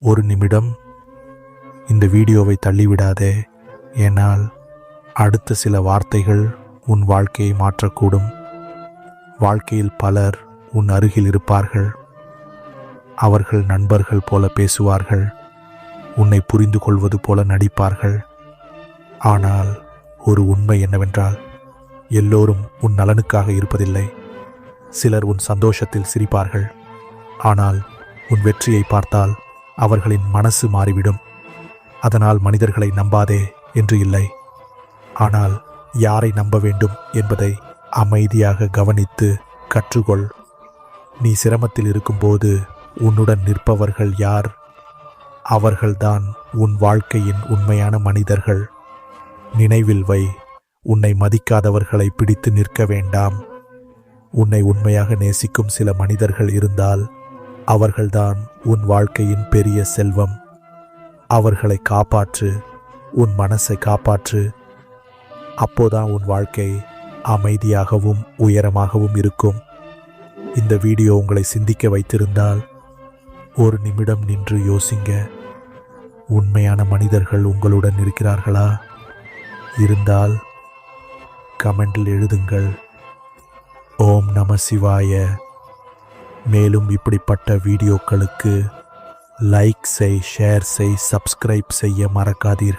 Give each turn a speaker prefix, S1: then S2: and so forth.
S1: ஒரு நிமிடம் இந்த வீடியோவை தள்ளிவிடாதே. ஏனால் அடுத்த சில வார்த்தைகள் உன் வாழ்க்கையை மாற்றக்கூடும். வாழ்க்கையில் பலர் உன் அருகில் இருப்பார்கள். அவர்கள் நண்பர்கள் போல பேசுவார்கள், உன்னை புரிந்து கொள்வது போல நடிப்பார்கள். ஆனால் ஒரு உண்மை என்னவென்றால், எல்லோரும் உன் நலனுக்காக இருப்பதில்லை. சிலர் உன் சந்தோஷத்தில் சிரிப்பார்கள், ஆனால் உன் வெற்றியை பார்த்தால் அவர்களின் மனசு மாறிவிடும். அதனால் மனிதர்களை நம்பாதே என்று இல்லை, ஆனால் யாரை நம்ப வேண்டும் என்பதை அமைதியாக கவனித்து கற்றுக்கொள். நீ சிரமத்தில் இருக்கும்போது உன்னுடன் நிற்பவர்கள் யார்? அவர்கள்தான் உன் வாழ்க்கையின் உண்மையான மனிதர்கள். நினைவில் வை, உன்னை மதிக்காதவர்களை பிடித்து நிற்க வேண்டாம். உன்னை உண்மையாக நேசிக்கும் சில மனிதர்கள் இருந்தால் அவர்கள்தான் உன் வாழ்க்கையின் பெரிய செல்வம். அவர்களை காப்பாற்று, உன் மனசை காப்பாற்று. அப்போதான் உன் வாழ்க்கை அமைதியாகவும் உயரமாகவும் இருக்கும். இந்த வீடியோ உங்களை சிந்திக்க வைத்திருந்தால் ஒரு நிமிடம் நின்று யோசிங்க. உண்மையான மனிதர்கள் உங்களுடன் இருக்கிறார்களா? இருந்தால் கமெண்டில் எழுதுங்கள். ஓம் நம சிவாய. மேலும் இப்படிப்பட்ட வீடியோக்களுக்கு லைக் செய், ஷேர் செய், சப்ஸ்கிரைப் செய்ய மறக்காதீர்கள்.